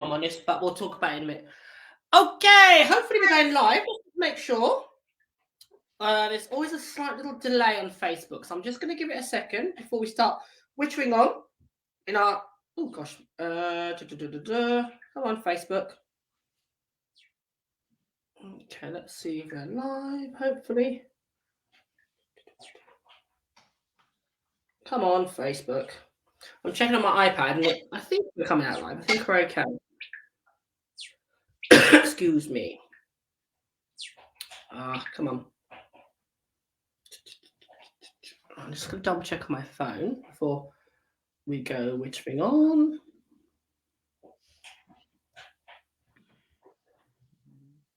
I'm honest, but we'll talk about it in a minute. Okay, hopefully we're going live. Just to make sure. There's always a slight little delay on Facebook, so I'm just going to give it a second before we start wittering on in our. Oh gosh. Come on, Facebook. Okay, let's see if we're live. Hopefully. Come on, Facebook. I'm checking on my iPad, and I think we're coming out live. I think we're okay. Excuse me. Come on. I'm just going to double check on my phone before we go wittering on.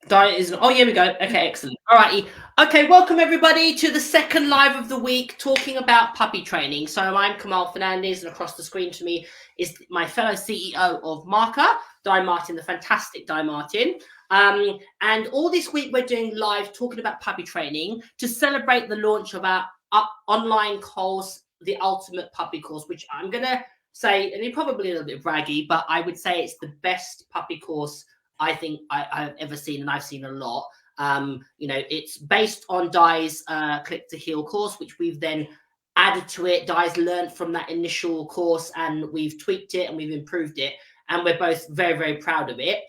Diet isn't. Oh, here we go. Okay, excellent. All righty. Okay, welcome everybody to the second live of the week, talking about puppy training. So I'm Kamal Fernandez, and across the screen to me is my fellow CEO of Marka, Di Martin, the fantastic Di Martin. And all this week we're doing live talking about puppy training to celebrate the launch of our online course, the Ultimate Puppy Course, which I'm gonna say, and it's probably a little bit braggy, but I would say it's the best puppy course I think I've ever seen, and I've seen a lot. It's based on Di's Click to Heal course, which we've then added to it. Di's learned from that initial course, and we've tweaked it and we've improved it, and we're both very, very proud of it.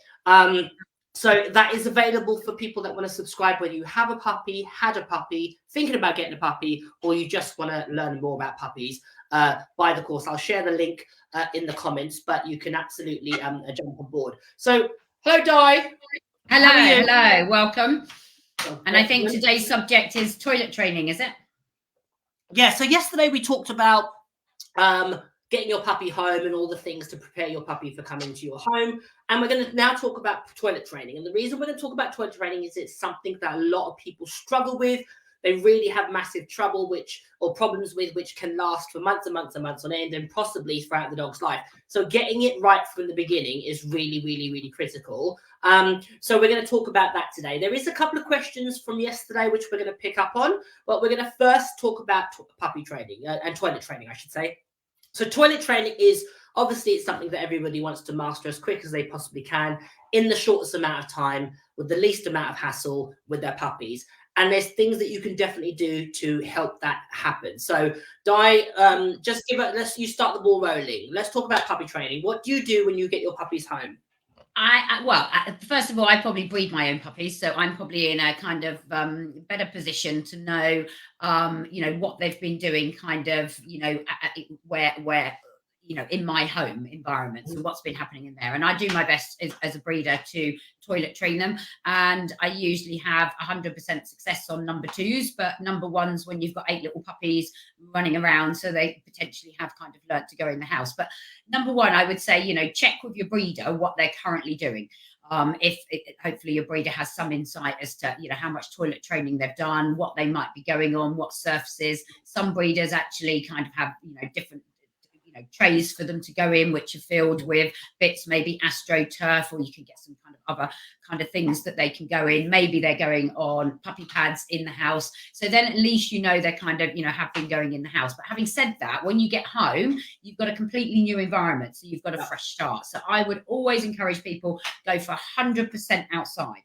So that is available for people that want to subscribe, whether you have a puppy, had a puppy, thinking about getting a puppy, or you just want to learn more about puppies. Buy the course. I'll share the link in the comments, but you can absolutely jump on board. So hello, Di. Hello, welcome. And I think today's subject is toilet training, is it? Yeah, so yesterday we talked about getting your puppy home and all the things to prepare your puppy for coming to your home. And we're going to now talk about toilet training. And the reason we're going to talk about toilet training is it's something that a lot of people struggle with. They really have massive trouble or problems with, which can last for months and months and months on end, and possibly throughout the dog's life. So getting it right from the beginning is really, really, really critical. So we're going to talk about that today. There is a couple of questions from yesterday which we're going to pick up on, but we're going to first talk about puppy training and toilet training, I should say. So toilet training is obviously it's something that everybody wants to master as quick as they possibly can in the shortest amount of time with the least amount of hassle with their puppies. And there's things that you can definitely do to help that happen. So, Di, just you start the ball rolling. Let's talk about puppy training. What do you do when you get your puppies home? First of all, I probably breed my own puppies, so I'm probably in a kind of better position to know, what they've been doing, kind of, where in my home environment, so what's been happening in there. And I do my best as a breeder to toilet train them, and I usually have 100% success on number twos, but number ones, when you've got 8 little puppies running around, so they potentially have kind of learned to go in the house. But number one, I would say, check with your breeder what they're currently doing. Hopefully your breeder has some insight as to how much toilet training they've done, what they might be going on, what surfaces. Some breeders actually kind of have different trays for them to go in, which are filled with bits, maybe astroturf, or you can get some kind of other kind of things that they can go in. Maybe they're going on puppy pads in the house, so then at least they're kind of have been going in the house. But having said that, when you get home, you've got a completely new environment, so you've got a fresh start. So I would always encourage people go for 100% outside.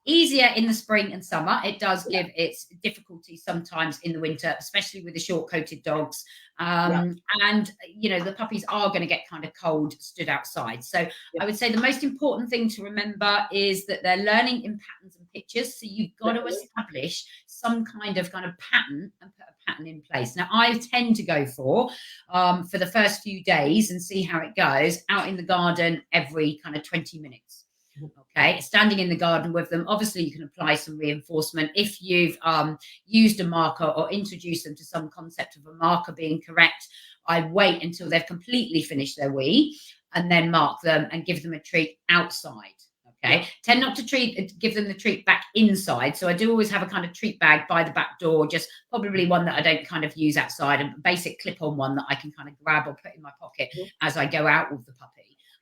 Easier in the spring and summer. It does give its difficulty sometimes in the winter, especially with the short-coated dogs. And the puppies are going to get kind of cold stood outside. So I would say the most important thing to remember is that they're learning in patterns and pictures. So you've got to establish some kind of pattern and put a pattern in place. Now I tend to go for the first few days and see how it goes, out in the garden every kind of 20 minutes. Okay, standing in the garden with them. Obviously, you can apply some reinforcement. If you've used a marker or introduced them to some concept of a marker being correct, I wait until they've completely finished their wee and then mark them and give them a treat outside. Okay, tend not to give them the treat back inside. So I do always have a kind of treat bag by the back door, just probably one that I don't kind of use outside, a basic clip-on one that I can kind of grab or put in my pocket as I go out with the puppy.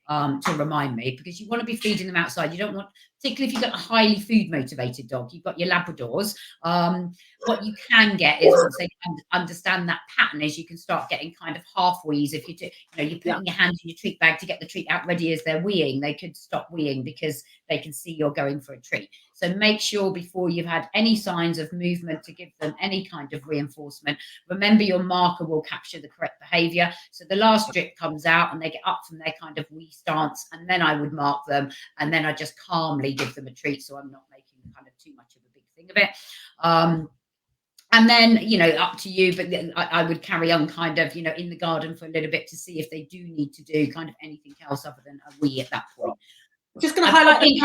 To remind me, because you want to be feeding them outside. You don't want, particularly if you've got a highly food motivated dog, you've got your Labradors. What you can get is once they get understand that pattern is you can start getting kind of half wees. If you're putting your hands in your treat bag to get the treat out ready as they're weeing, they could stop weeing because they can see you're going for a treat. So make sure before you've had any signs of movement to give them any kind of reinforcement. Remember, your marker will capture the correct behavior. So the last drip comes out and they get up from their kind of wee stance, and then I would mark them, and then I just calmly give them a treat, so I'm not making kind of too much of a big thing of it. And then, up to you, but I would carry on kind of, in the garden for a little bit to see if they do need to do kind of anything else other than a wee at that point. Just going to highlight the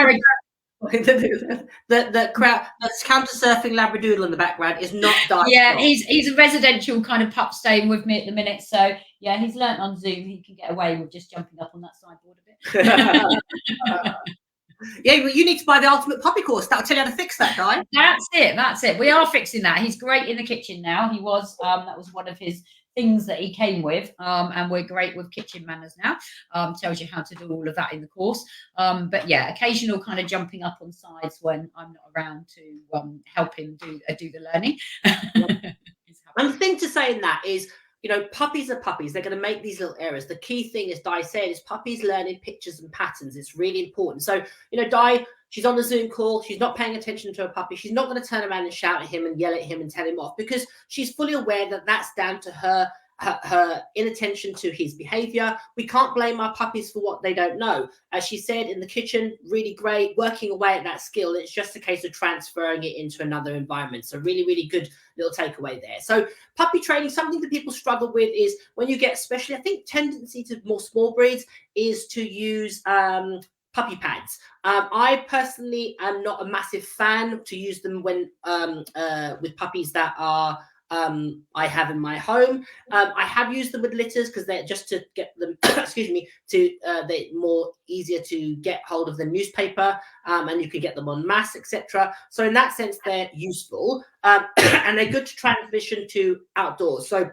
crowd that's counter surfing Labradoodle in the background is not dying. Yeah, he's a residential kind of pup staying with me at the minute. So yeah, he's learnt on Zoom he can get away with just jumping up on that sideboard a bit. Yeah, well, you need to buy the ultimate puppy course. That'll tell you how to fix that, guy. That's it. We are fixing that. He's great in the kitchen now. He was that was one of his things that he came with, and we're great with kitchen manners now. Tells you how to do all of that in the course. But yeah, occasional kind of jumping up on sides when I'm not around to help him do the learning. And the thing to say in that is, puppies are puppies. They're going to make these little errors. The key thing, as Di said, is puppies learning pictures and patterns. It's really important. So, Di, she's on the Zoom call. She's not paying attention to her puppy. She's not going to turn around and shout at him and yell at him and tell him off, because she's fully aware that that's down to her inattention to his behavior. We can't blame our puppies for what they don't know. As she said, in the kitchen, really great, working away at that skill. It's just a case of transferring it into another environment. So really, really good little takeaway there. So puppy training, something that people struggle with is when you get, especially, I think, tendency to more small breeds is to use puppy pads. I personally am not a massive fan to use them when with puppies that are I have in my home. I have used them with litters because they're just to get them, excuse me, they're more easier to get hold of the newspaper, and you can get them en masse, etc. So in that sense, they're useful, and they're good to transition to outdoors. So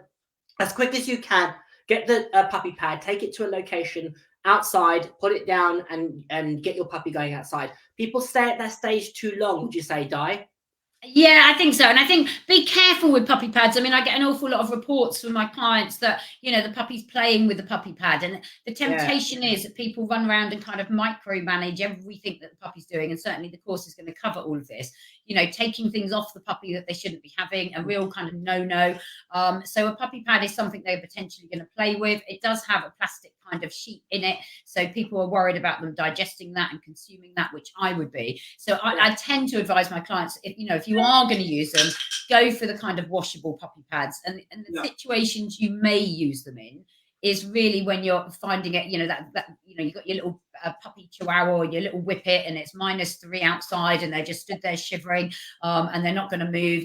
as quick as you can, get the puppy pad, take it to a location outside, put it down, and get your puppy going outside. People stay at that stage too long, would you say, Di? Yeah, I think so. And I think be careful with puppy pads. I mean, I get an awful lot of reports from my clients that, the puppy's playing with the puppy pad. And the temptation is that people run around and kind of micromanage everything that the puppy's doing. And certainly the course is going to cover all of this, taking things off the puppy that they shouldn't be having, a real kind of no-no. So a puppy pad is something they're potentially going to play with. It does have a plastic kind of sheet in it. So people are worried about them digesting that and consuming that, which I would be. So I tend to advise my clients, if you are going to use them, go for the kind of washable puppy pads. And the situations you may use them in is really when you're finding it, that you've got your little puppy chihuahua or your little whippet and it's -3 outside and they just stood there shivering, and they're not going to move.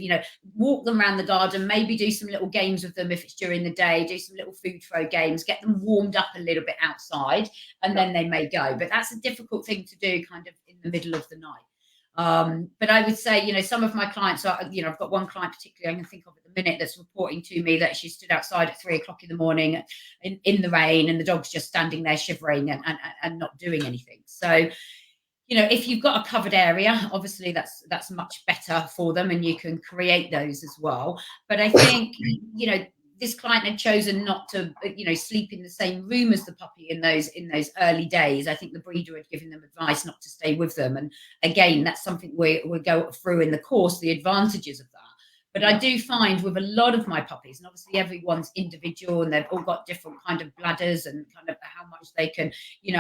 Walk them around the garden, maybe do some little games with them if it's during the day, do some little food throw games, get them warmed up a little bit outside, and then they may go. But that's a difficult thing to do kind of in the middle of the night. But I would say, some of my clients are, I've got one client particularly I can think of at the minute that's reporting to me that she stood outside at 3 o'clock in the morning in the rain and the dog's just standing there shivering and not doing anything. So, if you've got a covered area, obviously that's much better for them and you can create those as well. But I think, this client had chosen not to, sleep in the same room as the puppy in those early days. I think the breeder had given them advice not to stay with them. And again, that's something we'll go through in the course, the advantages of that. But I do find with a lot of my puppies, and obviously everyone's individual and they've all got different kind of bladders and kind of how much they can,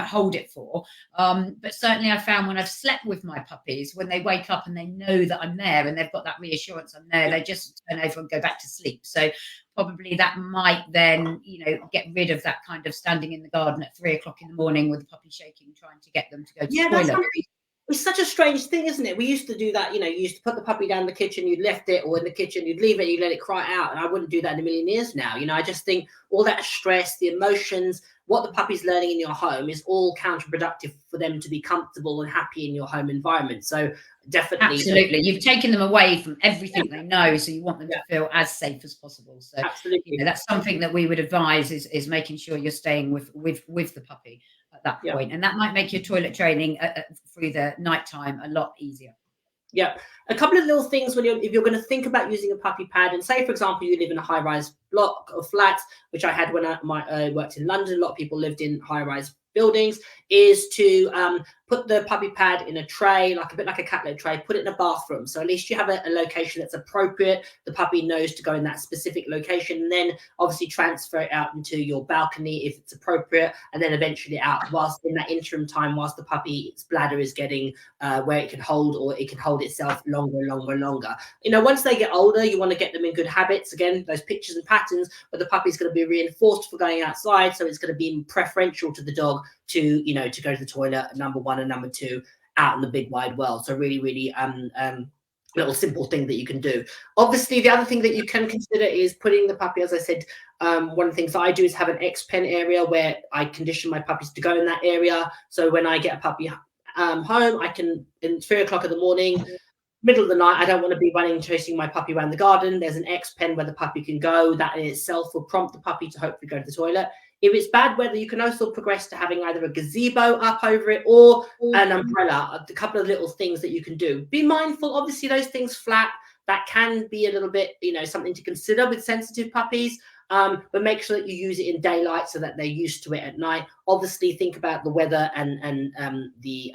hold it for. But certainly I found when I've slept with my puppies, when they wake up and they know that I'm there and they've got that reassurance I'm there, they just turn over and go back to sleep. So probably that might then, get rid of that kind of standing in the garden at 3 o'clock in the morning with the puppy shaking, trying to get them to go to the toilet. It's such a strange thing, isn't it? We used to do that, you used to put the puppy down in the kitchen, you'd left it, or in the kitchen, you'd leave it, you'd let it cry out. And I wouldn't do that in a million years now. I just think all that stress, the emotions, what the puppy's learning in your home is all counterproductive for them to be comfortable and happy in your home environment. So definitely. Absolutely. You've taken them away from everything they know. So you want them to feel as safe as possible. So absolutely. That's something that we would advise is making sure you're staying with the puppy at that point. And that might make your toilet training through the nighttime a lot easier. Yeah, a couple of little things when if you're going to think about using a puppy pad, and say for example you live in a high-rise block of flats, which I had when I worked in London. A lot of people lived in high-rise buildings. Is to put the puppy pad in a tray, like a bit like a cat litter tray. Put it in a bathroom, so at least you have a location that's appropriate. The puppy knows to go in that specific location, and then obviously transfer it out into your balcony if it's appropriate, and then eventually out. Whilst in that interim time, whilst the puppy's bladder is getting where it can hold, or it can hold itself longer and longer and longer. Once they get older, you want to get them in good habits. Again, those pictures and patterns, but the puppy's going to be reinforced for going outside, so it's going to be preferential to the dog to to go to the toilet, number one, and number two, out in the big wide world. So really, really little simple thing that you can do. Obviously, the other thing that you can consider is putting the puppy, as I said, one of the things that I do is have an X-pen area where I condition my puppies to go in that area. So when I get a puppy home, I can, in 3 o'clock in the morning, middle of the night, I don't want to be running chasing my puppy around the garden. There's an X-pen where the puppy can go. That in itself will prompt the puppy to hopefully go to the toilet. If it's bad weather, you can also progress to having either a gazebo up over it or an umbrella. A couple of little things that you can do. Be mindful, obviously, those things flap. That can be a little bit, something to consider with sensitive puppies. But make sure that you use it in daylight so that they're used to it at night. Obviously, think about the weather and the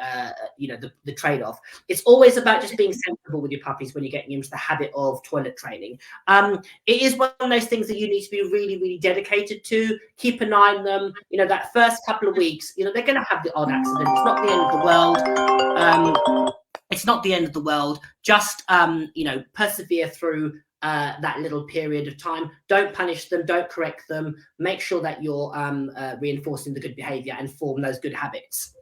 trade-off. It's always about just being sensible with your puppies when you're getting into the habit of toilet training. It is one of those things that you need to be really, really dedicated to. Keep an eye on them. That first couple of weeks, they're going to have the odd accident. It's not the end of the world. It's not the end of the world. Just persevere through that little period of time. Don't punish them, don't correct them. Make sure that you're reinforcing the good behavior and form those good habits.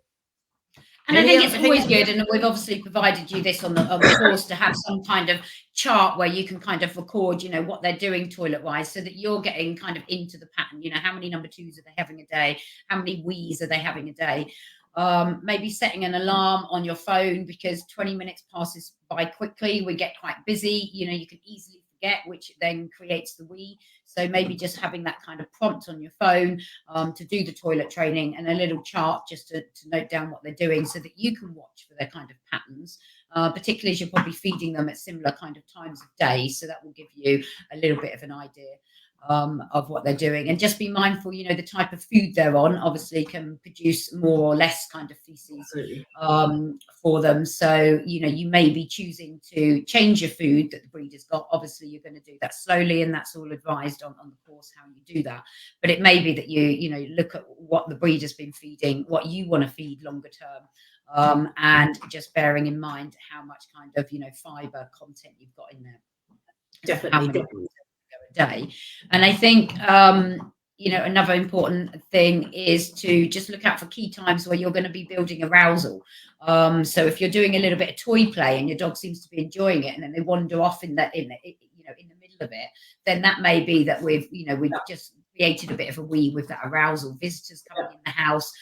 And I think it's always good, and we've obviously provided you this on the course, to have some kind of chart where you can kind of record, what they're doing toilet-wise, so that you're getting kind of into the pattern. How many number twos are they having a day? How many wees are they having a day? Maybe setting an alarm on your phone, because 20 minutes passes by quickly. We get quite busy. You can easily forget, which then creates the wee. So maybe just having that kind of prompt on your phone to do the toilet training, and a little chart just to note down what they're doing, so that you can watch for their kind of patterns, particularly as you're probably feeding them at similar kind of times of day. So that will give you a little bit of an idea of what they're doing. And just be mindful, the type of food they're on obviously can produce more or less kind of feces for them. So, you may be choosing to change your food that the breeder's got. Obviously, you're going to do that slowly, and that's all advised on the course how you do that. But it may be that you look at what the breeder's been feeding, what you want to feed longer term, and just bearing in mind how much kind of, fiber content you've got in there. Definitely. Day. And I think another important thing is to just look out for key times where you're going to be building arousal. So if you're doing a little bit of toy play and your dog seems to be enjoying it, and then they wander off in the middle of it, then that may be that we've just created a bit of a wee with that arousal. Visitors coming in the house,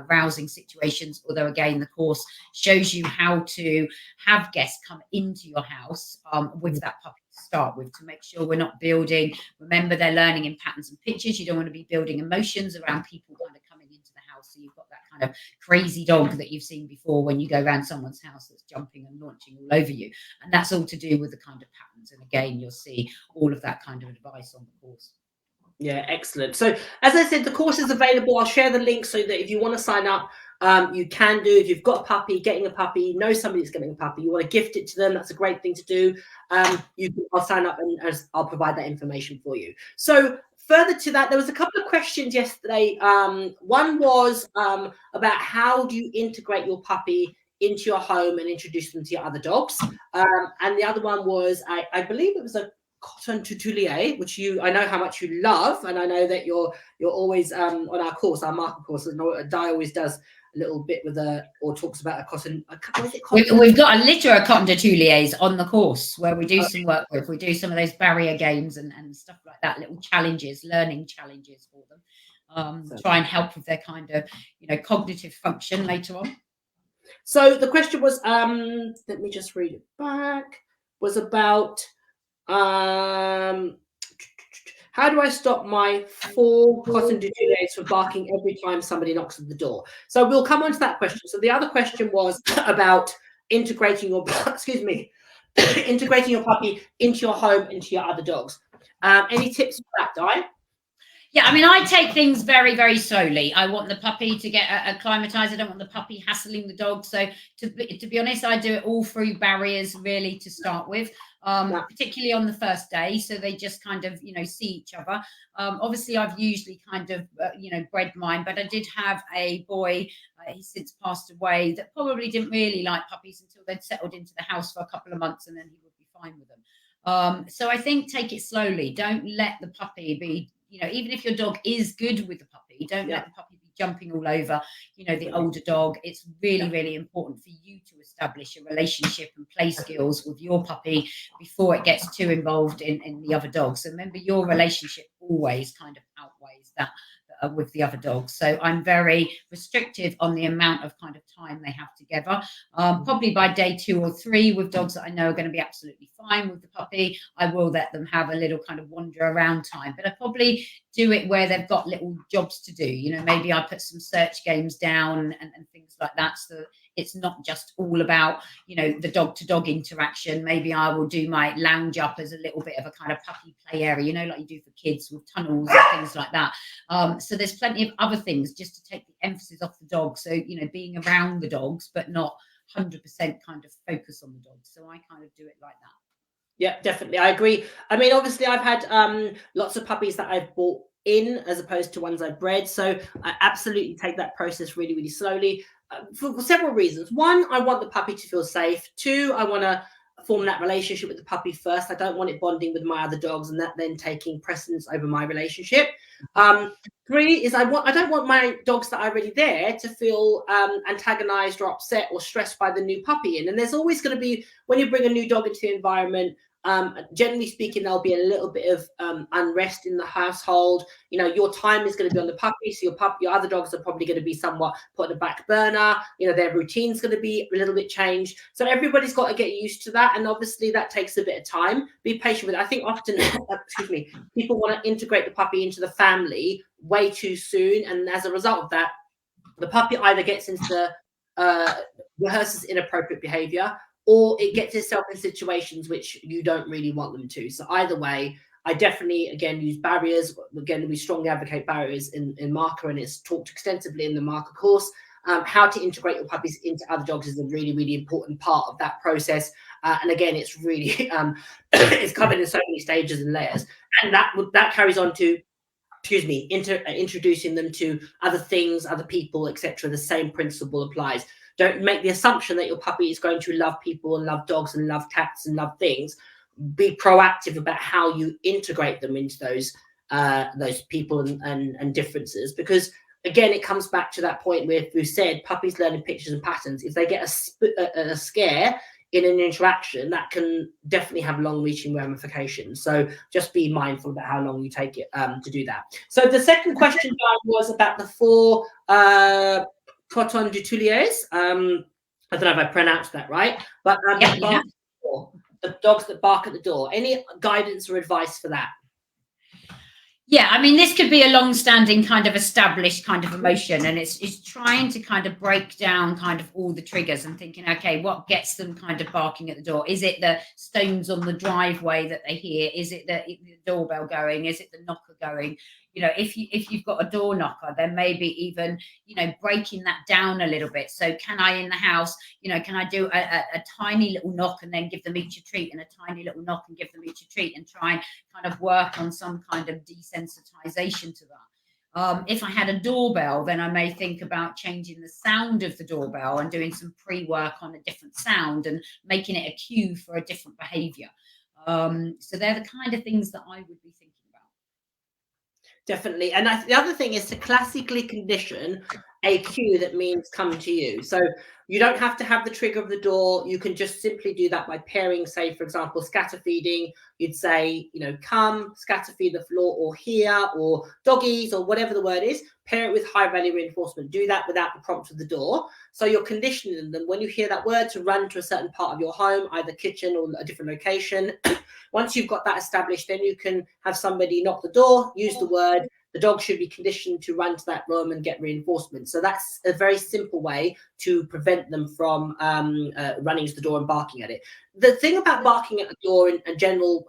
arousing situations. Although again, the course shows you how to have guests come into your house with that puppy to start with, to make sure we're not building. Remember, they're learning in patterns and pictures. You don't want to be building emotions around people kind of coming into the house. So you've got that kind of crazy dog that you've seen before when you go around someone's house that's jumping and launching all over you. And that's all to do with the kind of patterns. And again, you'll see all of that kind of advice on the course. Yeah, excellent. So as I said, the course is available. I'll share the link so that if you want to sign up, you can do. If you've got a puppy, getting a puppy, know somebody that's getting a puppy, you want to gift it to them, that's a great thing to do. I'll sign up and I'll provide that information for you. So further to that, there was a couple of questions yesterday. One was about how do you integrate your puppy into your home and introduce them to your other dogs. And the other one was, I believe it was a cotton tutulier, which I know how much you love, and I know that you're always on our course, our Marka course. Di always does a little bit with or talks about a cotton. We've got a litter of cotton tutuliers on the course where we do some work with. We do some of those barrier games and stuff like that, little challenges, learning challenges for them. Try and help with their kind of cognitive function later on. So the question was, let me just read it back. Was about. How do I stop my 4 cotton tutuliers from barking every time somebody knocks at the door? So we'll come on to that question. So the other question was about integrating your excuse me, integrating your puppy into your home, into your other dogs. Any tips for that, Di? Yeah, I mean, I take things very, very slowly. I want the puppy to get acclimatized. I don't want the puppy hassling the dog. So to be honest, I do it all through barriers really to start with, particularly on the first day. So they just kind of, see each other. Obviously, I've usually kind of, bred mine, but I did have a boy, he's since passed away, that probably didn't really like puppies until they'd settled into the house for a couple of months, and then he would be fine with them. So I think take it slowly. Don't let the puppy be, even if your dog is good with the puppy, don't let the puppy be jumping all over, the older dog. It's really, really important for you to establish a relationship and play skills with your puppy before it gets too involved in the other dogs. So remember, your relationship always kind of outweighs that with the other dogs. So I'm very restrictive on the amount of kind of time they have together. Probably by day 2 or 3, with dogs that I know are going to be absolutely fine with the puppy, I will let them have a little kind of wander around time. But I probably do it where they've got little jobs to do. Maybe I put some search games down and things like that, so it's not just all about, the dog to dog interaction. Maybe I will do my lounge up as a little bit of a kind of puppy play area, like you do for kids with tunnels and things like that. So there's plenty of other things just to take the emphasis off the dog. So, being around the dogs, but not 100% kind of focus on the dogs. So I kind of do it like that. Yeah, definitely. I agree. I mean, obviously, I've had lots of puppies that I've bought in as opposed to ones I've bred. So I absolutely take that process really, really slowly for several reasons. 1, I want the puppy to feel safe. 2, I want to form that relationship with the puppy first. I don't want it bonding with my other dogs and that then taking precedence over my relationship. 3 is I don't want my dogs that are already there to feel antagonized or upset or stressed by the new puppy in. And there's always going to be, when you bring a new dog into the environment, generally speaking, there'll be a little bit of unrest in the household. Your time is going to be on the puppy, so your other dogs are probably going to be somewhat put on the back burner. Their routine's going to be a little bit changed. So everybody's got to get used to that, and obviously that takes a bit of time. Be patient with it. I think often, people want to integrate the puppy into the family way too soon, and as a result of that, the puppy either gets into rehearses inappropriate behavior, or it gets itself in situations which you don't really want them to. So either way, I definitely, again, use barriers. Again, we strongly advocate barriers in Marka, and it's talked extensively in the Marka course. How to integrate your puppies into other dogs is a really, really important part of that process. And again, it's really, it's covered in so many stages and layers. And that carries on to, introducing them to other things, other people, etc. The same principle applies. Don't make the assumption that your puppy is going to love people and love dogs and love cats and love things. Be proactive about how you integrate them into those people and differences, because again, it comes back to that point where we said puppies learn in pictures and patterns. If they get a scare in an interaction, that can definitely have long-reaching ramifications. So just be mindful about how long you take it to do that. So the second question was about the 4 Croton du Tuliers. I don't know if I pronounced that right, but the dogs that bark at the door. Any guidance or advice for that? Yeah, I mean, this could be a long-standing kind of established kind of emotion, and it's trying to kind of break down kind of all the triggers and thinking, okay, what gets them kind of barking at the door? Is it the stones on the driveway that they hear? Is it the doorbell going? Is it the knocker going? If you've got a door knocker, then maybe even, breaking that down a little bit. So can I, in the house, can I do a tiny little knock and then give them each a treat, and a tiny little knock and give them each a treat, and try and kind of work on some kind of desensitization to that. If I had a doorbell, then I may think about changing the sound of the doorbell and doing some pre-work on a different sound and making it a cue for a different behavior. So they're the kind of things that I would be thinking about. Definitely. And the other thing is to classically condition a cue that means come to you. So you don't have to have the trigger of the door. You can just simply do that by pairing, say, for example, scatter feeding. You'd say, come, scatter feed the floor, or here, or doggies, or whatever the word is. Pair it with high value reinforcement. Do that without the prompt of the door. So you're conditioning them when you hear that word to run to a certain part of your home, either kitchen or a different location. Once you've got that established, then you can have somebody knock the door, use the word. the dog should be conditioned to run to that room and get reinforcement. So that's a very simple way to prevent them from running to the door and barking at it. The thing about barking at the door and general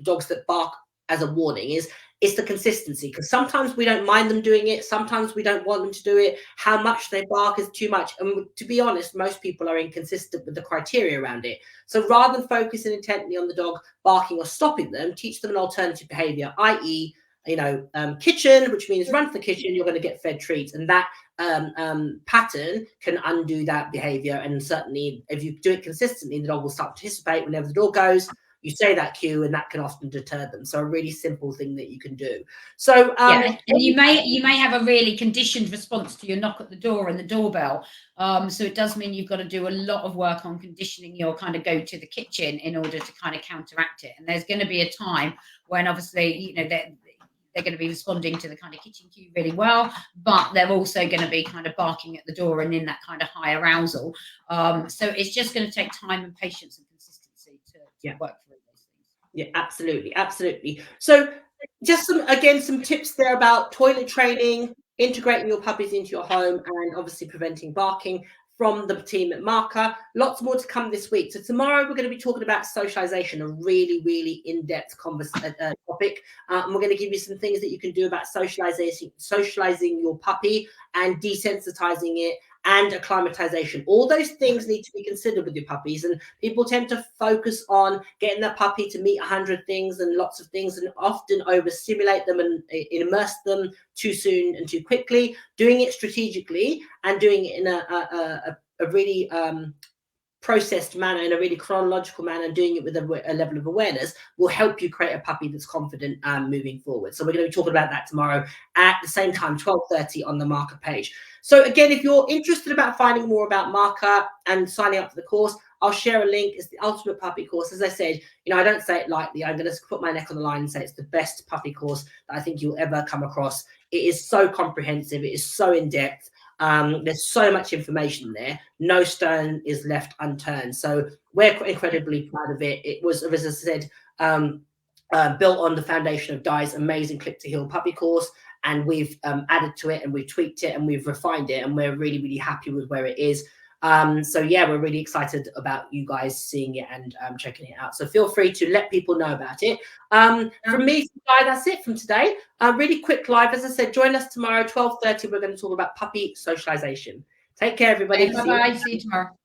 dogs that bark as a warning is it's the consistency, because sometimes we don't mind them doing it, sometimes we don't want them to do it. How much they bark is too much, and to be honest, most people are inconsistent with the criteria around it. So rather than focusing intently on the dog barking or stopping them, teach them an alternative behavior, i.e., kitchen, which means run to the kitchen, you're going to get fed treats, and that pattern can undo that behavior. And certainly if you do it consistently, the dog will start to participate whenever the door goes. You say that cue, and that can often deter them. So a really simple thing that you can do. So yeah, and you may have a really conditioned response to your knock at the door and the doorbell. So it does mean you've got to do a lot of work on conditioning your kind of go to the kitchen in order to kind of counteract it. And there's going to be a time when obviously, they're going to be responding to the kind of kitchen cue really well, but they're also going to be kind of barking at the door and in that kind of high arousal. So it's just going to take time and patience and consistency to work through those things. Yeah, absolutely. Absolutely. So just some tips there about toilet training, integrating your puppies into your home, and obviously preventing barking from the team at Marka. Lots more to come this week. So tomorrow we're going to be talking about socialization, a really, really in-depth topic. And we're going to give you some things that you can do about socializing your puppy and desensitizing it and acclimatization. All those things need to be considered with your puppies, and people tend to focus on getting their puppy to meet 100 things and lots of things, and often overstimulate them and immerse them too soon and too quickly. Doing it strategically and doing it in a really processed manner, in a really chronological manner, and doing it with a level of awareness will help you create a puppy that's confident moving forward. So we're going to be talking about that tomorrow at the same time, 12:30 on the Marka page. So again, if you're interested about finding more about Marka and signing up for the course, I'll share a link. It's the Ultimate Puppy Course. As I said, I don't say it lightly. I'm going to put my neck on the line and say it's the best puppy course that I think you'll ever come across. It is so comprehensive. It is so in-depth. There's so much information there. No stone is left unturned. So we're incredibly proud of it. It was, as I said, built on the foundation of Di's amazing Click to Heal puppy course. And we've added to it, and we've tweaked it, and we've refined it. And we're really, really happy with where it is. So yeah, we're really excited about you guys seeing it and checking it out. So feel free to let people know about it. From me, Di, that's it from today. Really quick live. As I said, join us tomorrow, 12:30. We're going to talk about puppy socialization. Take care, everybody. Bye-bye. See you tomorrow.